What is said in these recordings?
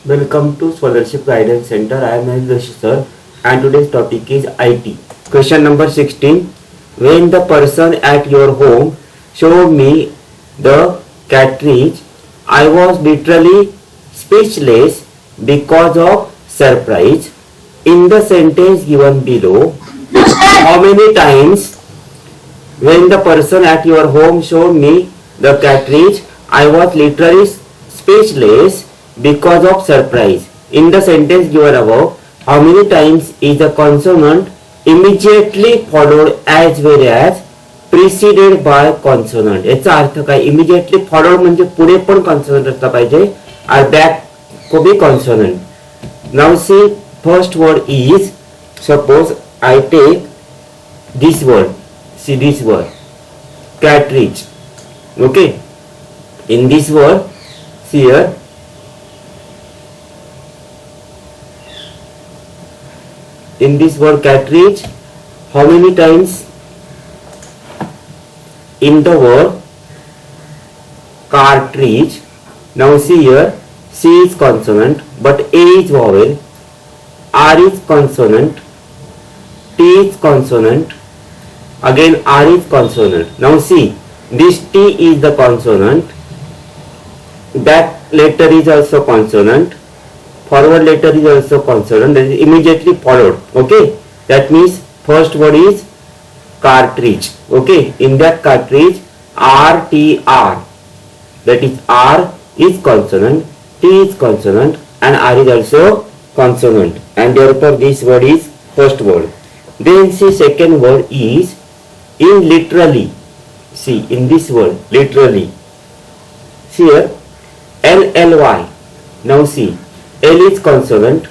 Welcome to Scholarship Guidance Center. I am Mahesh Joshi sir, and today's topic is IT. Question number 16. When the person at your home showed me the cartridge, I was literally speechless because of surprise. In the sentence given below, how many times when the person at your home showed me the cartridge, I was literally speechless because of surprise. In the sentence given above, how many times is the consonant immediately followed as well as preceded by consonant? याचा अर्थ काय? Immediately followed म्हणजे पुढे पण consonant असला पाहिजे और back को भी consonant. Now see first word is, suppose I take this word, see this word, cartridge. Okay, in this word, see here, in this word cartridge, how many times in the word cartridge? Now see here, C is consonant but A is vowel, R is consonant, T is consonant, again R is consonant. Now see, this T is the consonant, back letter is also consonant, forward letter is also consonant, that is immediately followed. Okay, that means first word is cartridge. Okay, in that cartridge, R T R, that is R is consonant, T is consonant, and R is also consonant, and therefore this word is first word. Then see second word is in literally. See in this word literally, see here LLY. Now see, L is consonant,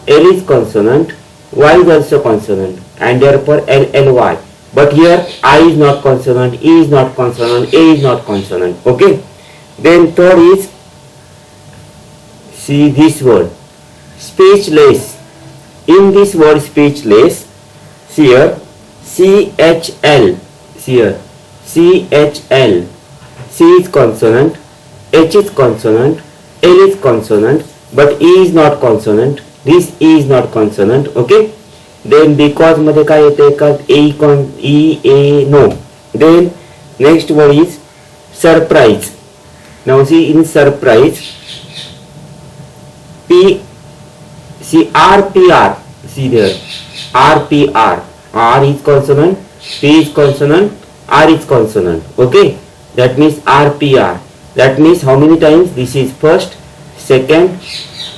L is consonant, Y is also consonant, and therefore LLY. But here I is not consonant, E is not consonant, A is not consonant. Okay, then third is, see this word speechless. In this word speechless, see here CHL, see here CHL, C is consonant, H is consonant, L is consonant, but E is not consonant, this E is not consonant. Okay, then because मध्ये काय येते का E A no. Then next word is surprise. Now see in surprise, P, see RPR, see there RPR, R is consonant, P is consonant, R is consonant. Okay, that means RPR. That means how many times? This is first, second,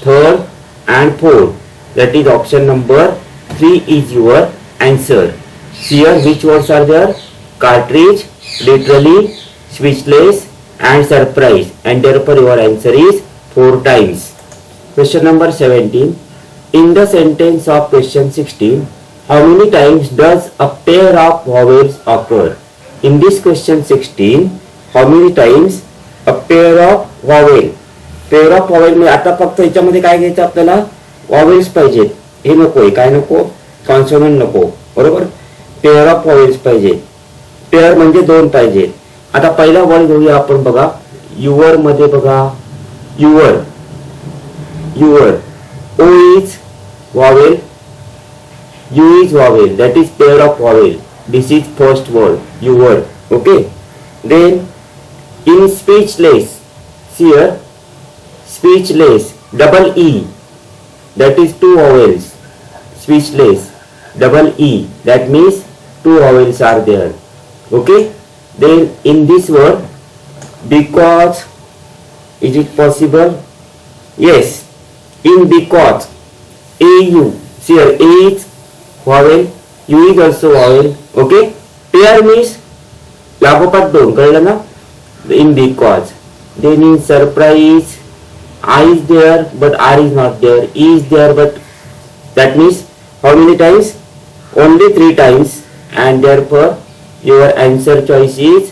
third, and fourth. That is option number 3 is your answer. See here which words are there? Cartridge, literally, speechless, and surprise, and therefore your answer is 4 times. Question number 17. In the sentence of question 16, how many times does a pair of vowels occur? In this question 16, how many times a pair of vowel? Pair of vowel म्हणजे आता फक्त याच्यामध्ये काय घ्यायचं आपल्याला? vowels पाहिजेत. हे नकोय, काय नको? कॉन्सोनंट नको, बरोबर? पेअर ऑफ vowels पाहिजे. पेअर म्हणजे 2 पाहिजे. आता पहिला वर्ड घेऊया आपण बघा. युअर मध्ये बघा, your, your, O is vowel, U is vowel, that is pair of vowel. This is first word, your. Okay, then in speechless, see here speechless, double E, that is 2 vowels. Speechless, double E, that means 2 vowels are there. Okay, then in this word because, is it possible? Yes, in because, AU, see here A is vowel, U is also vowel. Okay, pair means लागोपाठ 2, कळलं ना? In because. Then in surprise, I is there but R is not there, E is there, but that means how many times? Only 3 times, and therefore your answer choice is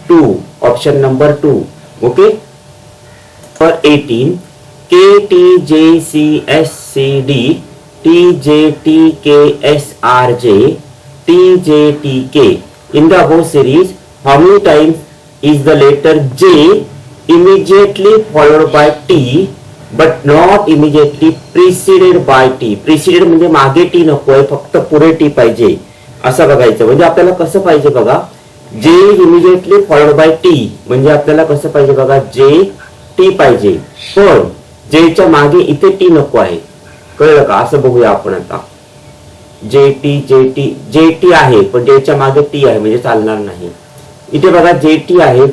2, option number 2. Okay, for 18, K T J C S C D T J T K S R J T J T K. In the above series, how many times is the letter J immediately followed by T but not immediately preceded bye T. Preceded म्हणजे मागे T नकोय, फक्त पुढे T पाहिजे असं बघायचं. म्हणजे आपल्याला कसं पाहिजे बघा, जे इमिजिएटली फॉलोड बाय टी म्हणजे आपल्याला कसं पाहिजे बघा, जे टी पाहिजे पण जेच्या मागे इथे टी नको आहे. कळलं का? असं बघूया आपण आता. जे टी आहे पण जेच्या मागे टी आहे म्हणजे चालणार नाही. इथे बघा जे टी आहे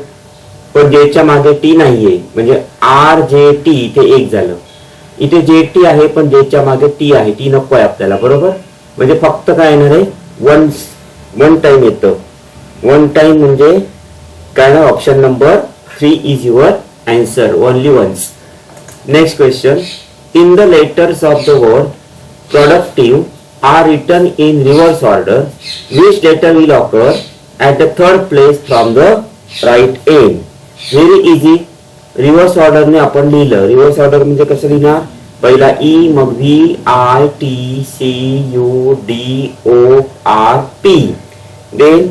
पण जेच्या मागे टी नाहीये म्हणजे आर जे टी इथे एक झालं. इथे जे टी आहे पण जेच्या मागे टी आहे, टी नको आहे आपल्याला. बरोबर? म्हणजे फक्त काय येणार आहे, वन टाइम येतं. वन टाइम म्हणजे काय ना, option number 3 is your answer. Only once. Next question. In the letters of the word productive are written in reverse order. Which letter will occur at the third place from the right end? Very easy. Reverse order ने आपण लिहिलं. Reverse order म्हणजे कसं लिहिणार, पहिला E, मग V, I, T, C, U, D, O, R, P. Then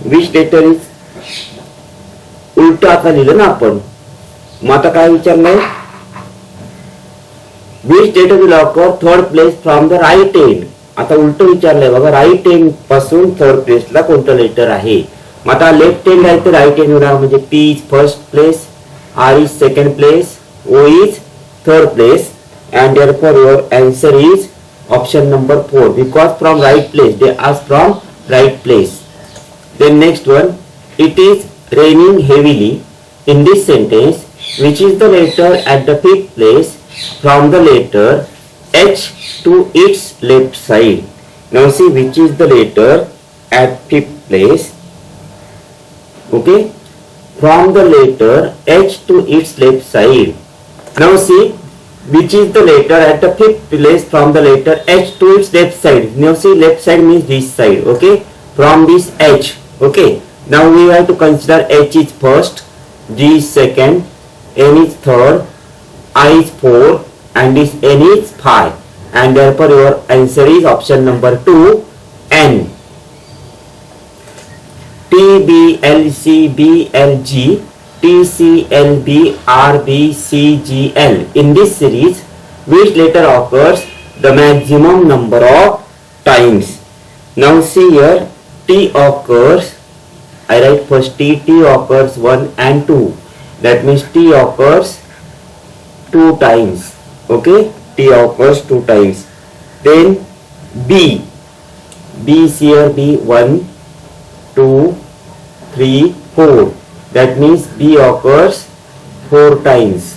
which letter is, उलट आता लिहिलं ना आपण. मग आता काय विचारलंय, which letter will occur third place from the right end. आता उलट विचारलंय बघा, राईट एंड पासून थर्ड प्लेसला कोणतं लेटर आहे. मग आता लेफ्ट एंड आहे तर राईट एंड होणार म्हणजे P is first place, R is second place, O is third place and therefore your answer is option number 4 because from right place, they ask from right place. Then next one, it is raining heavily. In this sentence, which is the letter at the fifth place from the letter H to its left side? Now see which is the letter at fifth place. Okay, from the letter H to its left side. Now see which is the letter at the fifth place from the letter H to its left side. Now see left side means this side. Okay, from this H. Okay, now we have to consider H is first, G is second, N is third, I is fourth, and this N is 5, and therefore your answer is option number 2, N. T, B, L, C, B, L, G, T, C, L, B, R, B, C, G, L. In this series, which letter occurs the maximum number of times? Now see here, T occurs, I write first T, T occurs 1 and 2. That means T occurs 2 times. Okay, T occurs 2 times. Then B, B is here, B 1, 2, 3, 4. That means B occurs 4 times.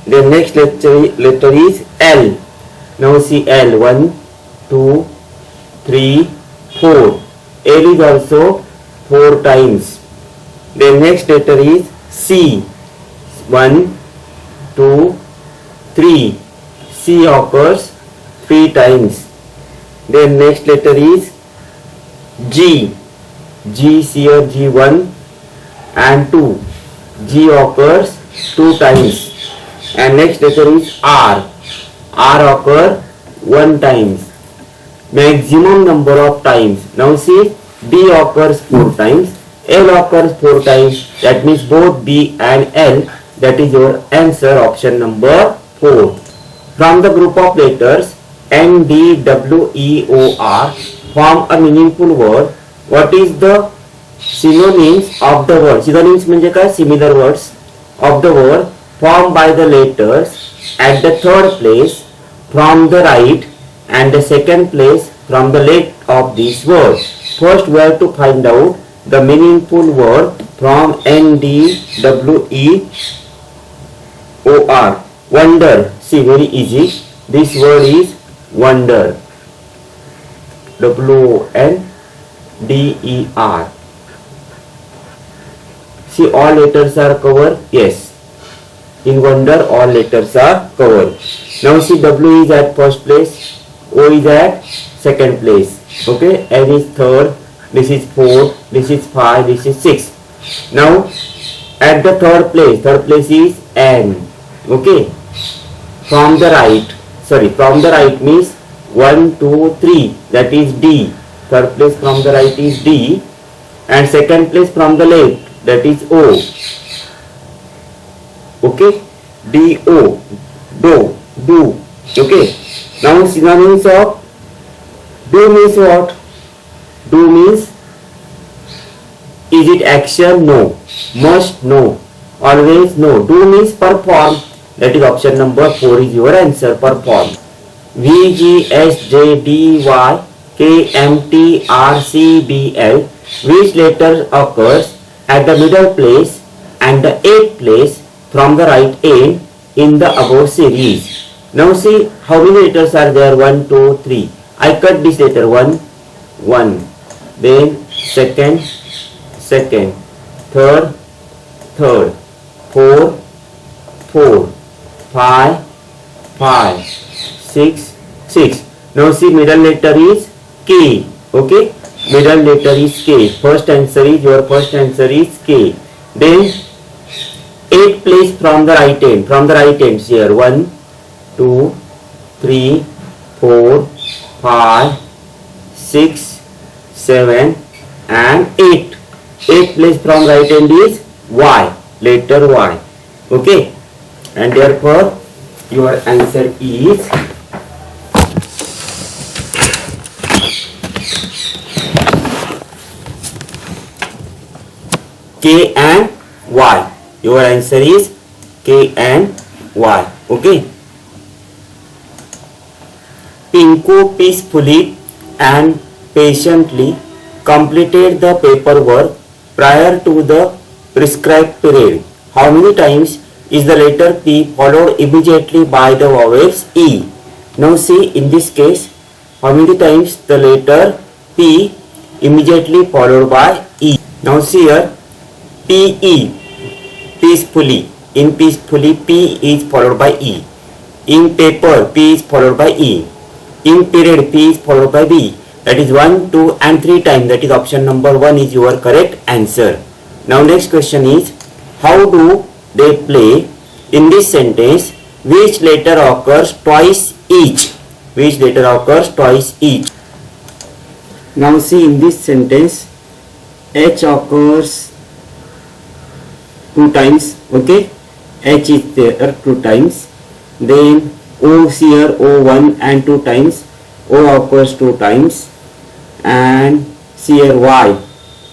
The next letter is L. Now see L 1, 2, 3, 4. L is also 4 times. The next letter is C. 1, 2, 3. C occurs 3 times. Then next letter is G. G is here, G1 and 2. G occurs 2 times. And next letter is R. R occur 1 times. Maximum number of times. Now see, B occurs 4 times, L occurs 4 times. That means both B and L. That is your answer, option number 4. From the group of letters N, D, W, E, O, R form a meaningful word. What is the synonyms of the word? Synonyms म्हणजे काय? Similar words of the word formed by the letters at the third place from the right and the second place from the left of this word. First we have to find out the meaningful word from N, D, W, E, O, R. Wonder. See, very easy. This word is wonder. W, N, D, E, R. See, all letters are covered. Yes, in wonder all letters are covered. Now see, W is at first place, O is at second place. Okay, N is third, this is 4, this is 5, this is 6. Now at the third place is N. Okay, from the right means 1, 2, 3, that is D. Third place from the right is D, and second place from the left, that is O. Okay, D-O, do, do. Okay. Now synonyms of do means what? Do means, is it action? No. Must? No. Always? No. Do means perform. That is option number 4 is your answer. Perform. V, G, S, J, D, Y, K, M, T, R, C, B, L. Which letter occurs at the middle place and the 8th place from the right end in the above series? Now see how many letters are there. 1, 2, 3. I cut this letter 1, 1. Then second, second. Third, third. 4, 4. 5, 5. 6, 6. Now see middle letter is K. Okay. Middle letter is K. First answer is, your first answer is K. Then 8 place from the right end. From the right end here. 1, 2, 3, 4, 5, 6, 7 and 8. 8 place from right end is Y. Letter Y. Okay. And therefore your answer is K and Y. Your answer is K and Y. Okay. Pinku peacefully and patiently completed the paperwork prior to the prescribed period. How many times is the letter P followed immediately by the vowels E? Now see in this case, how many times the letter P immediately followed by E. Now see here, P-E, peacefully. In peacefully, P is followed by E. In paper, P is followed by E. In period, P is followed by B. That is 1, 2 and 3 times. That is option number 1 is your correct answer. Now next question is, how do they play? In this sentence, which letter occurs twice each? Which letter occurs twice each? Now see in this sentence, H occurs 2 times. Okay, H is there 2 times. Then O here, O 1 and 2 times. O occurs 2 times. And here Y.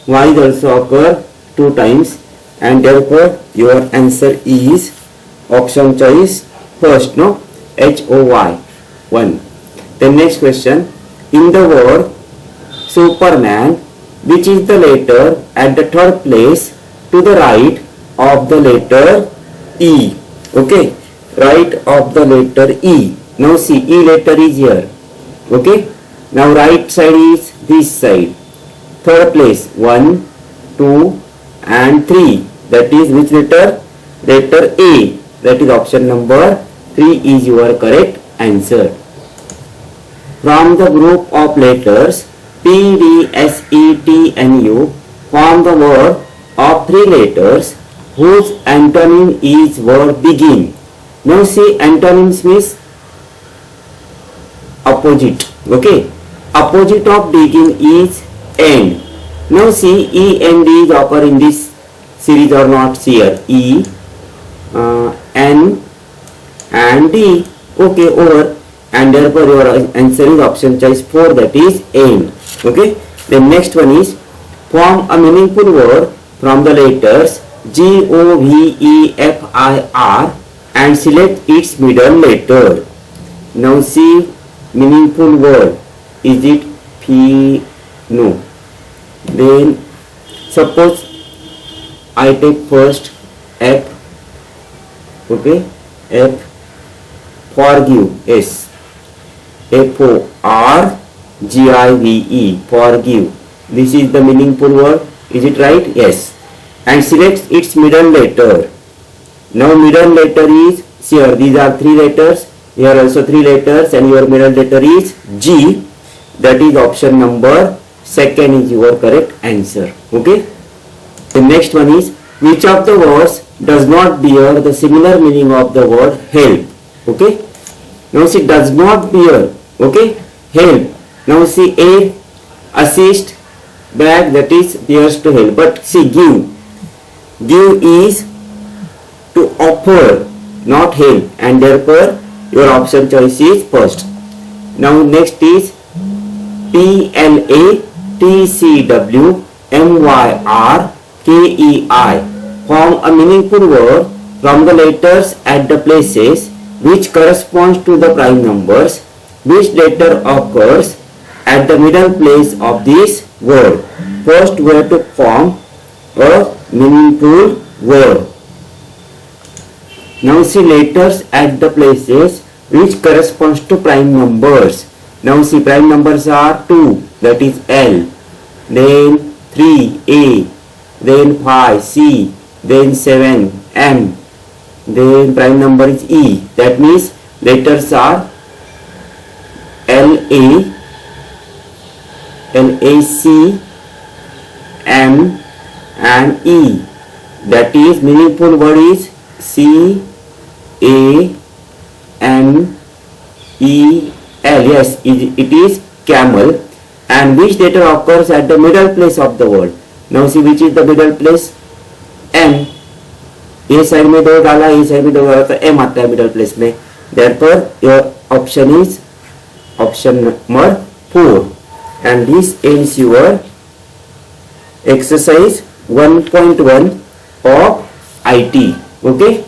Y is also occur 2 times. And therefore your answer is option choice first, no? H-O-Y 1. The next question, in the word Superman, which is the letter at the third place to the right of the letter E? Okay, right of the letter E. Now see, E letter is here. Okay, now right side is this side. Third place 1, 2 and 3. That is which letter? Letter A. That is option number 3 is your correct answer. From the group of letters P, D, S, E, T and U, form the word of 3 letters whose antonym is word begin. Now see, antonyms means opposite. Okay, opposite of begin is end. Now see, E and D is occur in this series or not? Here E, N and D. Okay, over. And therefore your answer is option choice 4, that is end. Okay, the next one is, form a meaningful word from the letters G, O, V, E, F, I, R and select its middle letter. Now see, meaningful word, is it P? No. Then suppose I take first F. Okay, F, forgive, S, F-O-R-G-I-V-E, forgive. This is the meaningful word. Is it right? Yes. And select its middle letter. Now middle letter is here. These are 3 letters. Here also 3 letters, and your middle letter is G. That is option number 2 is your correct answer. Okay. The next one is, which of the words does not bear the similar meaning of the word help? Okay. Now see, does not bear. Okay, help. Now see, A, assist, back, that is bears to help. But see, give. Give is to offer. not hell, and therefore your option choice is first. Now next is PLATCWMYRKEI. Form a meaningful word from the letters at the places which corresponds to the prime numbers. Which letter occurs at the middle place of this word? First we have to form a meaningful word. Now see letters at the places which corresponds to prime numbers. Now see prime numbers are 2, that is L, then 3 A, then 5 C, then 7 M, then prime number is E. That means letters are LA, LAC, M and E. That is meaningful word is CAMEL. Yes, it is camel. And which letter occurs at the middle place of the word? Now see which is the middle place? M. A side में 2 डाला, ए side में 2 डाला, तो M आता है middle place में. Therefore your option is option number 4. And this ends your exercise 1.1 of IT. Okay.